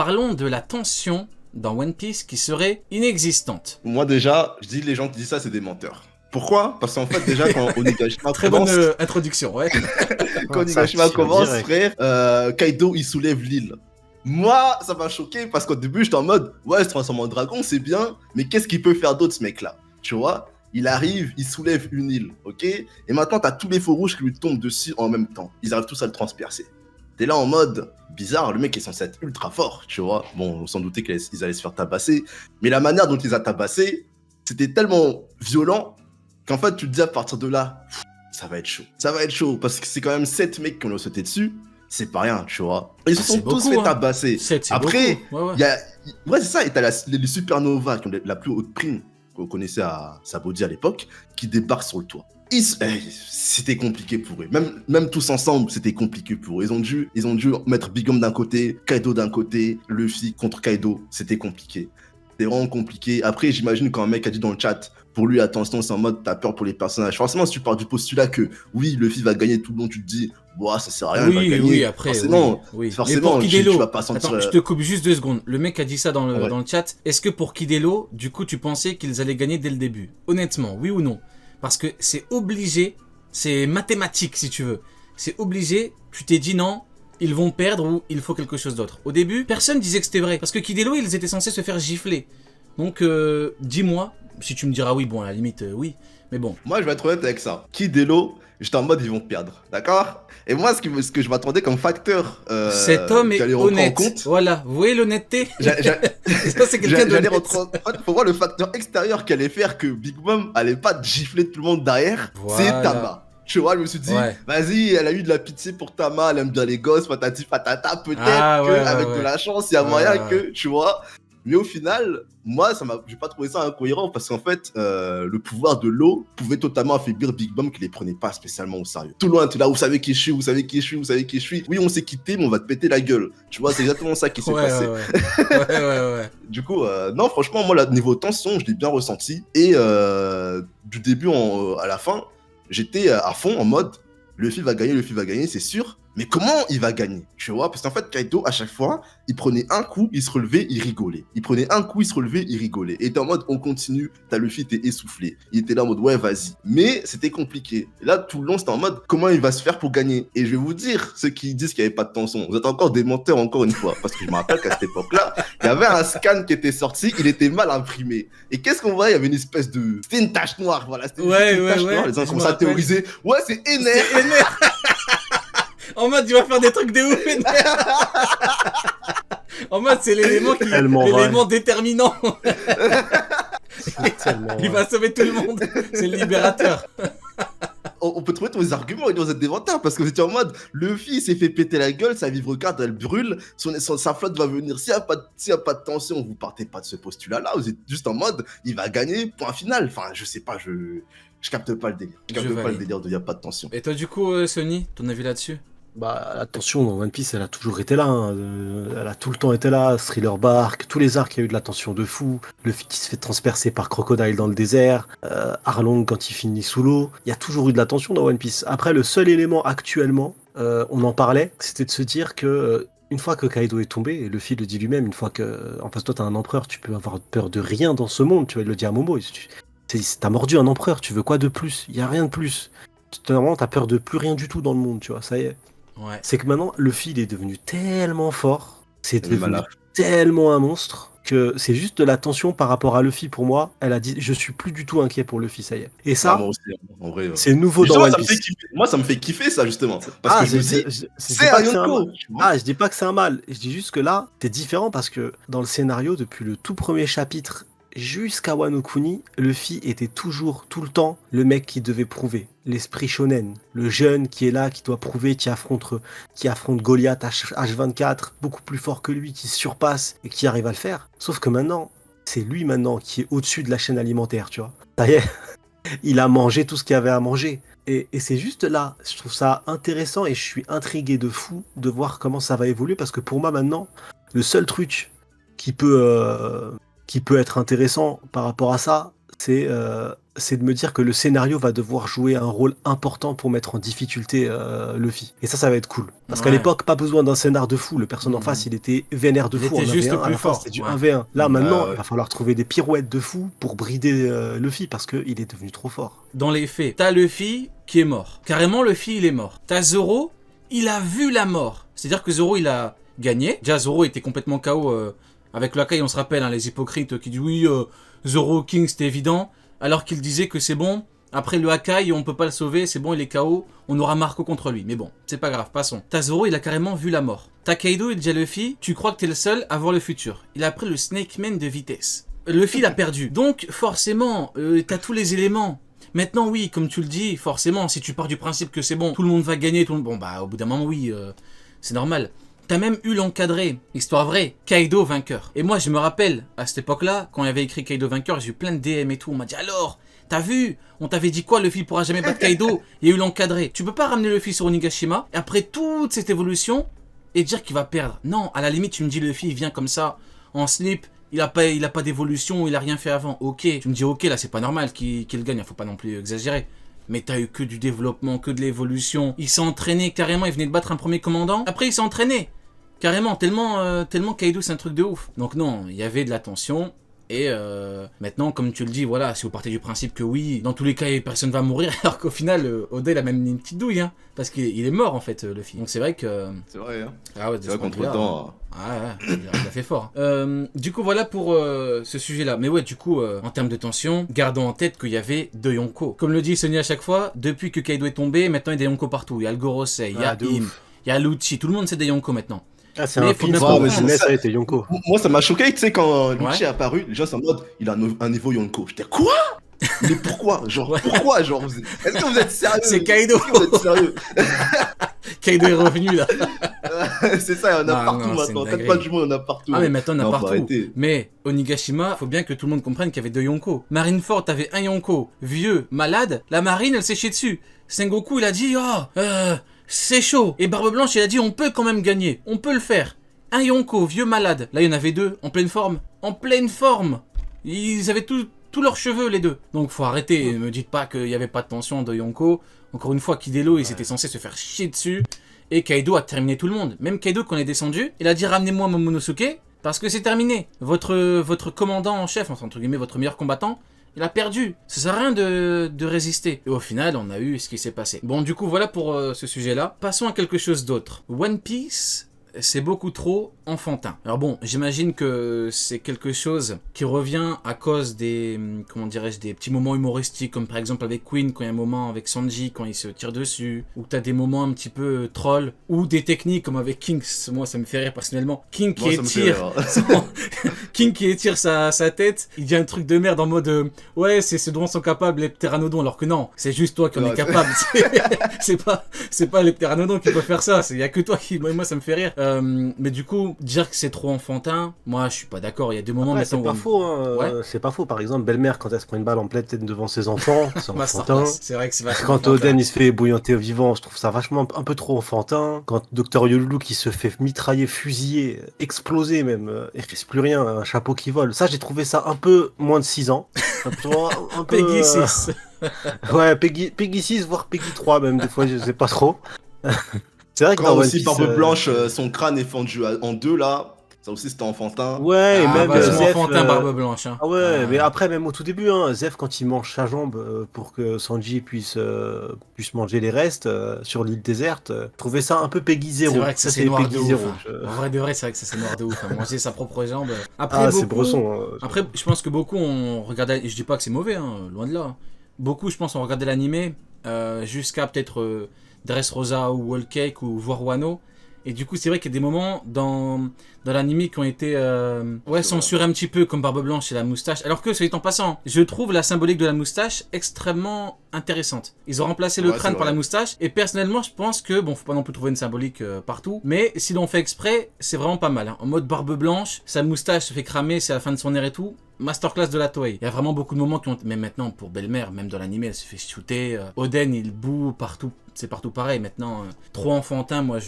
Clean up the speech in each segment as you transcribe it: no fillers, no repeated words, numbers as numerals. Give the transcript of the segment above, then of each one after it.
Parlons de la tension dans One Piece qui serait inexistante. Moi déjà, je dis les gens qui disent ça, c'est des menteurs. Pourquoi? Parce qu'en fait, déjà, quand Onigashima Très commence, bonne introduction, ouais. quand Onigashima commence, frère, Kaido, il soulève l'île. Moi, ça m'a choqué parce qu'au début, j'étais en mode, ouais, se transforme en dragon, c'est bien, mais qu'est-ce qu'il peut faire d'autre, ce mec-là? Tu vois? Il arrive, il soulève une île, ok? Et maintenant, t'as tous les feux rouges qui lui tombent dessus en même temps. Ils arrivent tous à le transpercer. T'es là en mode, bizarre, le mec est censé être ultra fort, tu vois? Bon, on s'en doutait qu'ils allaient se faire tabasser, mais la manière dont ils les a tabassés, c'était tellement violent qu'en fait, tu te dis à partir de là, ça va être chaud. Ça va être chaud, parce que c'est quand même 7 mecs qui ont sauté dessus. C'est pas rien, tu vois. Ils se sont tous fait tabasser. Après, ouais, c'est ça. Et t'as les supernovas qui ont la plus haute prime qu'on connaissait à Sabodi à l'époque, qui débarquent sur le toit. C'était compliqué pour eux. Même tous ensemble, c'était compliqué pour eux. Ils ont dû mettre Big Mom d'un côté, Kaido d'un côté, Luffy contre Kaido. C'était compliqué. C'était vraiment compliqué. Après, j'imagine quand un mec a dit dans le chat, pour lui, attention, c'est en mode, t'as peur pour les personnages. Forcément, si tu pars du postulat que, oui, Luffy va gagner tout le long, tu te dis, bah, ça sert à rien, il va gagner. Oui, après, forcément, tu vas pas sentir... Attends, je te coupe juste 2 secondes. Le mec a dit ça dans le chat. Est-ce que pour Kidelo, du coup, tu pensais qu'ils allaient gagner dès le début? Honnêtement, oui ou non? Parce que c'est obligé, c'est mathématique, si tu veux. C'est obligé, tu t'es dit non, ils vont perdre ou il faut quelque chose d'autre. Au début, personne disait que c'était vrai. Parce que Kidelo, ils étaient censés se faire gifler. Donc, dis-moi, si tu me diras oui, bon, à la limite, oui. Mais bon. Moi, je vais être honnête avec ça. Kidelo, j'étais en mode, ils vont perdre. D'accord? Et moi, ce que je m'attendais comme facteur. Cet homme est honnête. Compte, voilà, vous voyez l'honnêteté? Ça, c'est quelqu'un d'honnête. Faut voir le facteur extérieur qui allait faire que Big Mom allait pas gifler tout le monde derrière. Voilà. C'est Tama. Tu vois, je me suis dit, vas-y, elle a eu de la pitié pour Tama, elle aime bien les gosses, patati patata, peut-être qu'avec de la chance, il y a moyen que, tu vois. Mais au final, moi, j'ai pas trouvé ça incohérent parce qu'en fait, le pouvoir de l'eau pouvait totalement affaiblir Big Mom qui les prenait pas spécialement au sérieux. Tout loin, tu là, vous savez qui je suis, vous savez qui je suis, vous savez qui je suis. Oui, on s'est quitté, mais on va te péter la gueule. Tu vois, c'est exactement ça qui s'est passé. Ouais. Du coup, non, franchement, moi, niveau tension, je l'ai bien ressenti. Et du début à la fin, j'étais à fond en mode, Luffy va gagner, c'est sûr. Mais comment il va gagner? Tu vois, parce qu'en fait, Kaido, à chaque fois, il prenait un coup, il se relevait, il rigolait. Il prenait un coup, il se relevait, il rigolait. Et t'es en mode, on continue, t'as Luffy, t'es essoufflé. Il était là en mode, ouais, vas-y. Mais c'était compliqué. Et là, tout le long, c'était en mode, comment il va se faire pour gagner? Et je vais vous dire, ceux qui disent qu'il n'y avait pas de tension, vous êtes encore des menteurs encore une fois. Parce que je me rappelle qu'à cette époque-là, il y avait un scan qui était sorti, il était mal imprimé. Et qu'est-ce qu'on voyait? Il y avait une espèce de... C'était une tache noire, voilà. C'était une tache noire. Les gens commençaient à théoriser. Ouais, c'est Ener. En mode, il va faire des trucs de ouf. En mode, c'est l'élément déterminant. Il va sauver tout le monde. C'est le libérateur. On peut trouver tous les arguments et nous êtes des menteurs parce que vous étiez en mode, Luffy s'est fait péter la gueule, sa vivre carte elle brûle, sa flotte va venir. S'il n'y a pas de tension, vous partez pas de ce postulat-là, vous êtes juste en mode, il va gagner, point final. Enfin, je sais pas, je capte pas le délire. Je capte pas le délire de il n'y a pas de tension. Et toi, du coup, Sony, ton avis là-dessus? Bah, la tension dans One Piece, elle a toujours été là. Hein. Elle a tout le temps été là. Thriller Bark, tous les arcs, il y a eu de la tension de fou. Luffy qui se fait transpercer par Crocodile dans le désert. Arlong quand il finit sous l'eau. Il y a toujours eu de la tension dans One Piece. Après, le seul élément actuellement, on en parlait, c'était de se dire que une fois que Kaido est tombé, et Luffy le dit lui-même, une fois que en face de toi t'as un empereur, tu peux avoir peur de rien dans ce monde. Tu vas le dire à Momo. T'as mordu un empereur, tu veux quoi de plus? Il y a rien de plus. Normalement, t'as peur de plus rien du tout dans le monde, tu vois. Ça y est. Ouais. C'est que maintenant, Luffy, il est devenu tellement fort, c'est devenu tellement un monstre, que c'est juste de la tension par rapport à Luffy pour moi. Elle a dit, je suis plus du tout inquiet pour Luffy, ça y est. Et ça, moi aussi, en vrai, c'est nouveau dans One Piece. Moi, ça me fait kiffer ça, justement. Parce que je me dis, c'est un Yonko. Je dis pas que c'est un mal. Je dis juste que là, c'est différent parce que dans le scénario, depuis le tout premier chapitre jusqu'à Wano Kuni, Luffy était toujours, tout le temps, le mec qui devait prouver. L'esprit shonen, le jeune qui est là, qui doit prouver, qui affronte Goliath H24, beaucoup plus fort que lui, qui se surpasse et qui arrive à le faire. Sauf que maintenant, c'est lui maintenant qui est au-dessus de la chaîne alimentaire, tu vois. Ça y est, il a mangé tout ce qu'il y avait à manger. Et c'est juste là, je trouve ça intéressant et je suis intrigué de fou de voir comment ça va évoluer parce que pour moi maintenant, le seul truc qui peut être intéressant par rapport à ça, c'est de me dire que le scénario va devoir jouer un rôle important pour mettre en difficulté Luffy. Et ça va être cool. Parce qu'à l'époque, pas besoin d'un scénar de fou. Le personnage en face, il était vénère de fou. Il était juste plus fort. C'était du 1v1. Là, maintenant, il va falloir trouver des pirouettes de fou pour brider Luffy parce qu'il est devenu trop fort. Dans les faits, t'as Luffy qui est mort. Carrément, Luffy, il est mort. T'as Zoro, il a vu la mort. C'est-à-dire que Zoro, il a gagné. Déjà, Zoro était complètement KO avec le Hakai, on se rappelle, hein, les hypocrites qui disent oui, Zoro King, c'était évident. Alors qu'il disait que c'est bon, après le Hakai, on peut pas le sauver, c'est bon, il est KO, on aura Marco contre lui. Mais bon, c'est pas grave, passons. T'as Zoro, il a carrément vu la mort. T'as Kaido, il dit à Luffy, tu crois que t'es le seul à voir le futur. Il a pris le Snake Man de vitesse. Luffy l'a perdu. Donc, forcément, t'as tous les éléments. Maintenant, oui, comme tu le dis, forcément, si tu pars du principe que c'est bon, tout le monde va gagner, bon, bah, au bout d'un moment, oui, c'est normal. T'as même eu l'encadré, histoire vraie, Kaido vainqueur. Et moi, je me rappelle, à cette époque-là, quand il y avait écrit Kaido vainqueur, j'ai eu plein de DM et tout. On m'a dit, alors, t'as vu? On t'avait dit quoi, Luffy pourra jamais battre Kaido? Il y a eu l'encadré. Tu peux pas ramener Luffy sur Onigashima, et après toute cette évolution, et dire qu'il va perdre. Non, à la limite, tu me dis, Luffy, il vient comme ça, en slip, il a pas d'évolution, il a rien fait avant. Ok, tu me dis, ok, là, c'est pas normal qu'il gagne, faut pas non plus exagérer. Mais t'as eu que du développement, que de l'évolution. Il s'est entraîné carrément, il venait de battre un premier commandant. Après, il s'est entraîné. Carrément, tellement Kaido c'est un truc de ouf. Donc non, il y avait de la tension. Et maintenant, comme tu le dis, voilà, si vous partez du principe que oui, dans tous les cas, personne va mourir, alors qu'au final, Oda, il a même une petite douille, hein, parce qu'il est mort, en fait, Luffy. Donc c'est vrai que... C'est vrai, hein. Ah ouais, c'est vrai contre le temps. Ah ouais, il a fait fort. Du coup, voilà pour ce sujet-là. Mais ouais, du coup, en termes de tension, gardons en tête qu'il y avait deux Yonko. Comme le dit Sony à chaque fois, depuis que Kaido est tombé, maintenant il y a des Yonko partout. Il y a le Gorosei, il y a Im, il y a Lucci, tout le monde sait des Yonko maintenant. Ah, c'est un film mais ça a été Yonko. Moi, ça m'a choqué, tu sais, quand Lucci est apparu, les gens sont en mode, il a un niveau Yonko. J'étais quoi? Mais pourquoi? Genre, pourquoi? Genre, est-ce que vous êtes sérieux? C'est Kaido. Est-ce que vous êtes sérieux? Kaido est revenu, là. C'est ça, il y en a partout maintenant. Peut-être pas du monde, il y en a partout. Ah, mais maintenant, il y en a partout. Mais Onigashima, faut bien que tout le monde comprenne qu'il y avait deux Yonko. Marineford, t'avais un Yonko vieux, malade. La marine, elle s'est chiée dessus. Sengoku, il a dit, c'est chaud. Et Barbe Blanche, il a dit, on peut quand même gagner. On peut le faire. Un Yonko, vieux malade. Là, il y en avait deux, en pleine forme. En pleine forme. Ils avaient tous leurs cheveux, les deux. Donc, faut arrêter. Ne me dites pas qu'il n'y avait pas de tension de Yonko. Encore une fois, Kidelo, il s'était censé se faire chier dessus. Et Kaido a terminé tout le monde. Même Kaido, quand on est descendu, il a dit, ramenez-moi Momonosuke. Parce que c'est terminé. Votre commandant en chef, entre guillemets, votre meilleur combattant, il a perdu. Ça sert à rien de résister. Et au final, on a eu ce qui s'est passé. Bon, du coup, voilà pour ce sujet-là. Passons à quelque chose d'autre. One Piece, c'est beaucoup trop enfantin. Alors bon, j'imagine que c'est quelque chose qui revient à cause des, comment dirais-je, des petits moments humoristiques, comme par exemple avec Queen, quand il y a un moment avec Sanji, quand il se tire dessus, ou t'as des moments un petit peu troll, ou des techniques comme avec King, moi ça me fait rire personnellement. King qui étire sa tête, il dit un truc de merde en mode ouais, c'est ce dont sont capables les pteranodons, alors que non, c'est juste toi qui en es capable. c'est pas les pteranodons qui peuvent faire ça, il y a que toi qui, moi ça me fait rire. Mais du coup, dire que c'est trop enfantin, moi je suis pas d'accord. Il y a des moments maintenant. C'est pas faux, hein. Ouais. C'est pas faux. Par exemple, Belle-Mère, quand elle se prend une balle en pleine tête devant ses enfants, c'est enfantin. C'est vrai que c'est vachement quand Oden il se fait bouillanter au vivant, je trouve ça vachement un peu trop enfantin. Quand Dr Yolou qui se fait mitrailler, fusiller, exploser même, il reste plus rien, un chapeau qui vole. Ça, j'ai trouvé ça un peu moins de 6 ans. un peu, Peggy 6. Ouais, Peggy 6, voire Peggy 3 même, des fois, je sais pas trop. C'est vrai que quand aussi Barbe Blanche, son crâne est fendu en deux là, ça aussi c'était enfantin. Ouais, et même Zef, enfantin Barbe Blanche. Hein. Ah ouais, mais après même au tout début, hein, Zef quand il mange sa jambe pour que Sanji puisse manger les restes sur l'île déserte, trouvais ça un peu Peggy 0. C'est vrai que ça c'est noir de ouf. En vrai de vrai, c'est vrai que ça c'est noir de ouf. Hein. Manger sa propre jambe. Après, c'est Bresson. Après, je pense que beaucoup ont regardé. Je dis pas que c'est mauvais, hein, loin de là. Beaucoup, je pense, ont regardé l'animé jusqu'à peut-être. Dressrosa ou Whole Cake ou voir Wano. Et du coup, c'est vrai qu'il y a des moments dans l'anime qui ont été censurés un petit peu, comme Barbe Blanche et la moustache. Alors que, soit en passant, je trouve la symbolique de la moustache extrêmement intéressante. Ils ont remplacé le crâne par la moustache. Et personnellement, je pense que, bon, faut pas non plus trouver une symbolique partout. Mais si l'on fait exprès, c'est vraiment pas mal. Hein. En mode Barbe Blanche, sa moustache se fait cramer, c'est la fin de son air et tout. Masterclass de la Toei. Il y a vraiment beaucoup de moments qui ont... Même maintenant, pour Belle-Mère, même dans l'anime, elle se fait shooter. Oden, il boue partout. C'est partout pareil. Maintenant, trop enfantin, moi,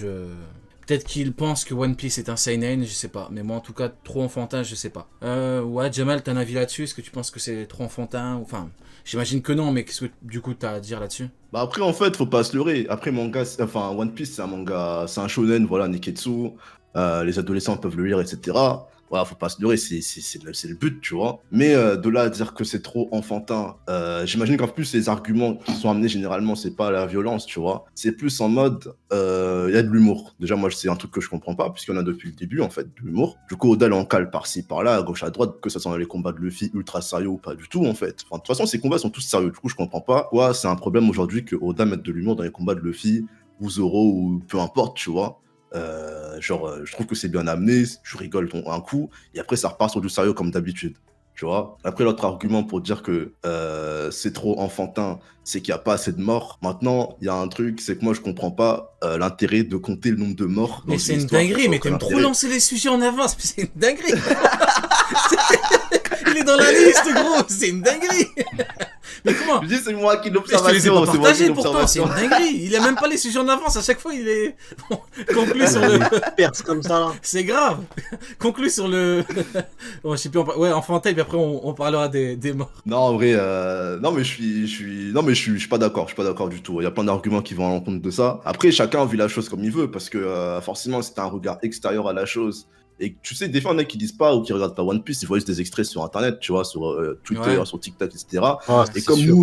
Peut-être qu'il pense que One Piece est un seinen, je sais pas. Mais moi, en tout cas, trop enfantin, je sais pas. Ouais, Jamal, t'as un avis là-dessus? Est-ce que tu penses que c'est trop enfantin? Enfin, j'imagine que non, mais qu'est-ce que du coup t'as à dire là-dessus? Bah après, en fait, faut pas se leurrer. Après, One Piece, c'est un manga, c'est un shonen, voilà, Neketsu. Les adolescents peuvent le lire, etc. Voilà, faut pas se leurrer, c'est le but, tu vois. Mais de là à dire que c'est trop enfantin, j'imagine qu'en plus, les arguments qui sont amenés généralement, c'est pas la violence, tu vois. C'est plus en mode, il y a de l'humour. Déjà, moi, c'est un truc que je comprends pas, puisqu'il y en a depuis le début, en fait, de l'humour. Du coup, Oda, il en cale par-ci, par-là, à gauche, à droite, que ce soit dans les combats de Luffy ultra sérieux ou pas du tout, en fait. Enfin, de toute façon, ces combats sont tous sérieux. Du coup, je comprends pas. Quoi, c'est un problème aujourd'hui que Oda mette de l'humour dans les combats de Luffy ou Zoro ou peu importe, tu vois. Je trouve que c'est bien amené, tu rigoles un coup, et après ça repart sur du sérieux comme d'habitude. Tu vois. Après, l'autre argument pour dire que c'est trop enfantin, c'est qu'il n'y a pas assez de morts. Maintenant, il y a un truc, c'est que moi je comprends pas l'intérêt de compter le nombre de morts. Mais c'est une dinguerie, mais t'aimes trop lancer les sujets en avance, c'est une dinguerie. Il est dans la liste, gros, c'est une dinguerie. Mais comment? Je dis, c'est moi qui Je te les ai l'observation, pas c'est moi qui partagés pourtant, c'est l'observation. une dinguerie. Il a même pas les sujets en avance, à chaque fois il est conclu sur le... Perce comme ça là. C'est grave. Conclu sur le... Bon, je sais plus, ouais, enfantin, puis après on parlera des morts. Non, en vrai, non, mais je suis pas d'accord, je suis pas d'accord du tout. Il y a plein d'arguments qui vont à l'encontre de ça. Après, chacun vit la chose comme il veut, parce que forcément, c'est un regard extérieur à la chose. Et tu sais, des fois, il y en a qui disent pas ou qui regardent pas One Piece, ils voient juste des extraits sur Internet, tu vois, sur Twitter, Ouais. sur TikTok, etc. Ah, Et c'est comme sûr.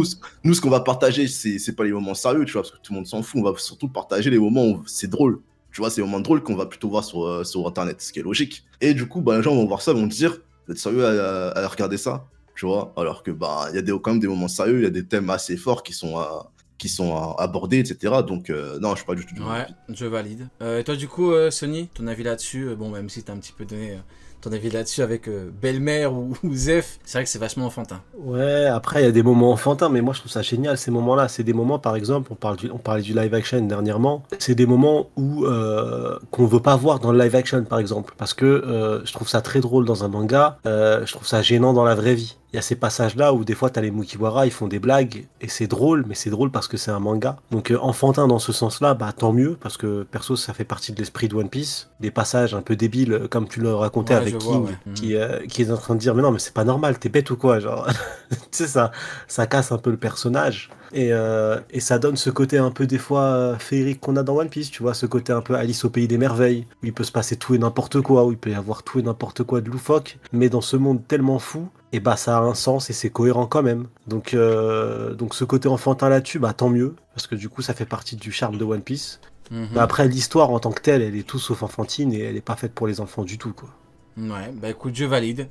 nous, ce qu'on va partager, c'est pas les moments sérieux, tu vois, parce que tout le monde s'en fout. On va surtout partager les moments où c'est drôle. Tu vois, c'est les moments drôles qu'on va plutôt voir sur Internet, ce qui est logique. Et du coup, bah, les gens vont voir ça, vont se dire, vous êtes sérieux à regarder ça? Tu vois, alors que bah, il y a quand même des moments sérieux, il y a des thèmes assez forts qui sont abordés, etc. Donc, non, je suis pas du tout du même Ouais, avis. je valide. Et toi, du coup, Sony, ton avis là-dessus, bon, même si t'as un petit peu donné ton avis là-dessus avec Belle-Mère ou Zef, c'est vrai que c'est vachement enfantin. Ouais, après, il y a des moments enfantins, mais moi, je trouve ça génial, ces moments-là. C'est des moments, par exemple, on parlait du live action dernièrement. C'est des moments où, qu'on veut pas voir dans le live action, par exemple. Parce que je trouve ça très drôle dans un manga, je trouve ça gênant dans la vraie vie. Il y a ces passages-là où des fois, t'as les Mugiwara, ils font des blagues, et c'est drôle, mais c'est drôle parce que c'est un manga. Donc, enfantin dans ce sens-là, bah tant mieux, parce que perso, ça fait partie de l'esprit de One Piece. Des passages un peu débiles, comme tu le racontais Ouais, je avec vois, King, ouais. Mhm. qui est en train de dire, mais non, mais c'est pas normal, t'es bête ou quoi, genre. Tu sais, ça casse un peu le personnage. Et ça donne ce côté un peu des fois féerique qu'on a dans One Piece, tu vois, ce côté un peu Alice au pays des merveilles, où il peut se passer tout et n'importe quoi, où il peut y avoir tout et n'importe quoi de loufoque, mais dans ce monde tellement fou, et bah ça a un sens et c'est cohérent quand même. Donc ce côté enfantin là-dessus, bah tant mieux, parce que du coup ça fait partie du charme de One Piece. Mais Mhm. après l'histoire en tant que telle, elle est tout sauf enfantine et elle est pas faite pour les enfants du tout, quoi. Ouais, bah écoute, je valide.